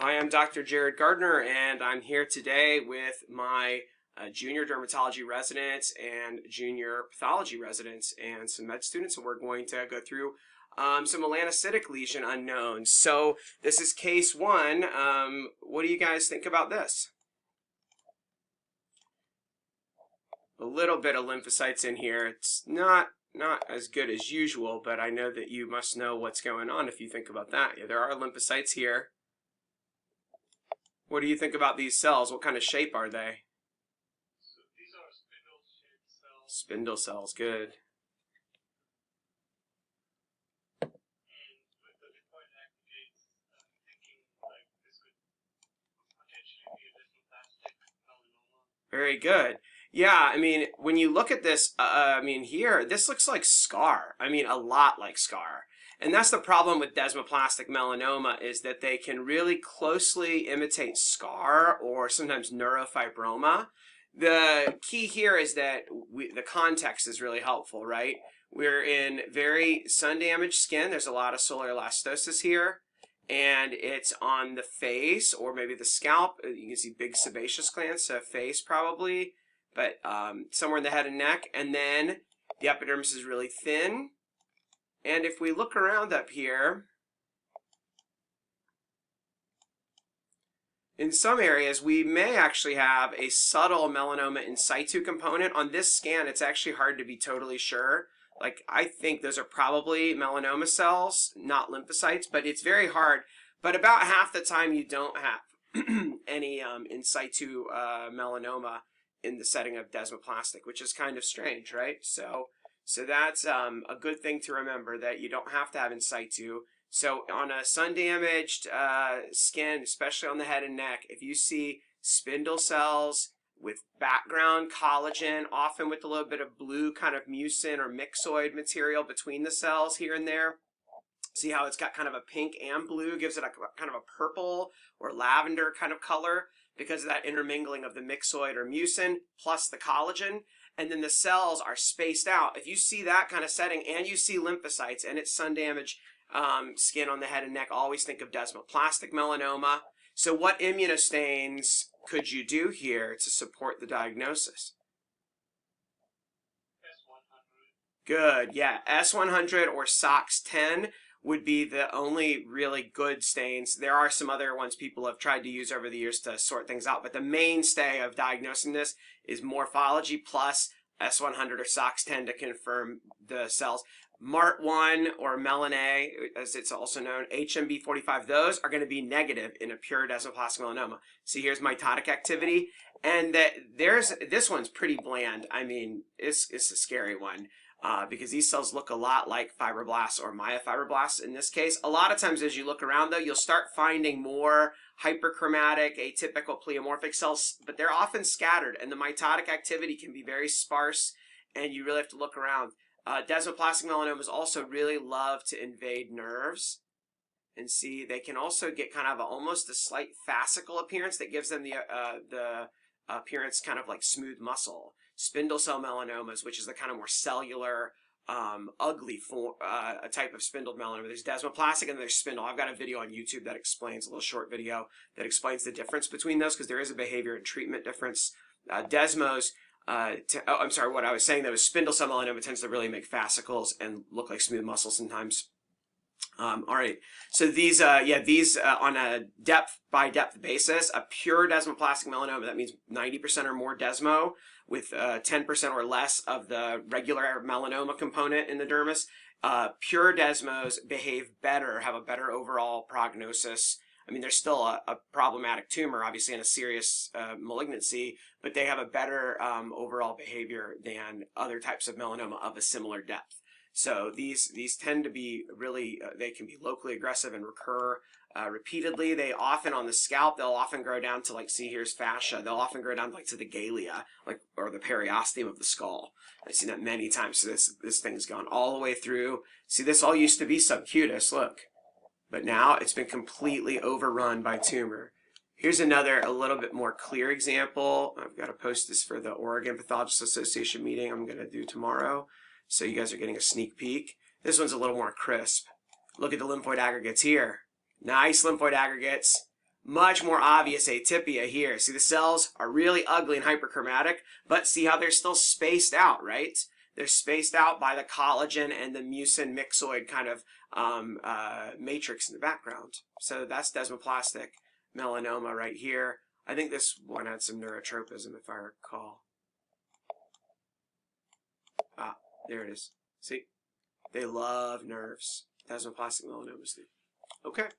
Hi, I'm Dr. Jared Gardner, and I'm here today with my junior dermatology residents and junior pathology residents and some med students, and we're going to go through some melanocytic lesion unknowns. So this is case one. What do you guys think about this? A little bit of lymphocytes in here. It's not as good as usual, but I know that you must know what's going on if you think about that. Yeah, there are lymphocytes here. What do you think about these cells? What kind of shape are they? So these are spindle-shaped cells. Spindle cells, good. And with the lymphoid aggregates, I'm thinking like this could potentially be a desmoplastic melanoma. Very good. Yeah, I mean, when you look at this, here, this looks like scar. I mean, a lot like scar. And that's the problem with desmoplastic melanoma, is that they can really closely imitate scar or sometimes neurofibroma. The key here is that the context is really helpful, right? We're in very sun-damaged skin. There's a lot of solar elastosis here. And it's on the face or maybe the scalp. You can see big sebaceous glands, so face probably, but somewhere in the head and neck. And then the epidermis is really thin. And if we look around up here, in some areas, we may actually have a subtle melanoma in situ component. On this scan, it's actually hard to be totally sure. Like, I think those are probably melanoma cells, not lymphocytes, but it's very hard. But about half the time, you don't have any in situ melanoma in the setting of desmoplastic, which is kind of strange, right? So that's a good thing to remember, that you don't have to have in situ. So on a sun-damaged skin, especially on the head and neck, if you see spindle cells with background collagen, often with a little bit of blue kind of mucin or myxoid material between the cells here and there, see how it's got kind of a pink and blue, gives it a kind of a purple or lavender kind of color because of that intermingling of the myxoid or mucin plus the collagen. And then the cells are spaced out. If you see that kind of setting and you see lymphocytes and it's sun-damaged skin on the head and neck, always think of desmoplastic melanoma. So what immunostains could you do here to support the diagnosis? S100. Good, yeah. S100 or SOX10 would be the only really good stains. There are some other ones people have tried to use over the years to sort things out, but the mainstay of diagnosing this is morphology plus S100 or SOX10 to confirm the cells. MART1 or Melanoma, as it's also known, HMB45, those are going to be negative in a pure desmoplastic melanoma. See, here's mitotic activity, and this one's pretty bland. I mean, it's a scary one. Because these cells look a lot like fibroblasts or myofibroblasts in this case. A lot of times as you look around, though, you'll start finding more hyperchromatic, atypical pleomorphic cells, but they're often scattered, and the mitotic activity can be very sparse, and you really have to look around. Desmoplastic melanomas also really love to invade nerves, and see, they can also get kind of almost a slight fascicle appearance that gives them the appearance kind of like smooth muscle. Spindle cell melanomas, which is the kind of more cellular, ugly form, a type of spindle melanoma. There's desmoplastic and there's spindle. I've got a video on YouTube that explains, a little short video that explains the difference between those, because there is a behavior and treatment difference. Desmos, I'm sorry, what I was saying, that was spindle cell melanoma tends to really make fascicles and look like smooth muscle sometimes. All right, so these on a depth by depth basis, a pure desmoplastic melanoma, that means 90% or more desmo with 10% or less of the regular melanoma component in the dermis. Pure desmos behave better, have a better overall prognosis. I mean, there's still a problematic tumor, obviously, and a serious malignancy, but they have a better overall behavior than other types of melanoma of a similar depth. So these tend to be really, they can be locally aggressive and recur repeatedly. They often, on the scalp, they'll often grow down to, like, see, here's fascia. They'll often grow down like to the galea, like, or the periosteum of the skull. I've seen that many times. So this thing's gone all the way through. See, this all used to be subcutaneous, look. But now it's been completely overrun by tumor. Here's another, a little bit more clear example. I've got to post this for the Oregon Pathologists Association meeting I'm going to do tomorrow, so you guys are getting a sneak peek. This one's a little more crisp. Look at the lymphoid aggregates here. Nice lymphoid aggregates. much more obvious atypia here. See, the cells are really ugly and hyperchromatic, but see how they're still spaced out, right? They're spaced out by the collagen and the mucin myxoid kind of matrix in the background. So that's desmoplastic melanoma right here. I think this one had some neurotropism, if I recall. Ah, there it is. See? They love nerves. Desmoplastic melanomas do. Okay.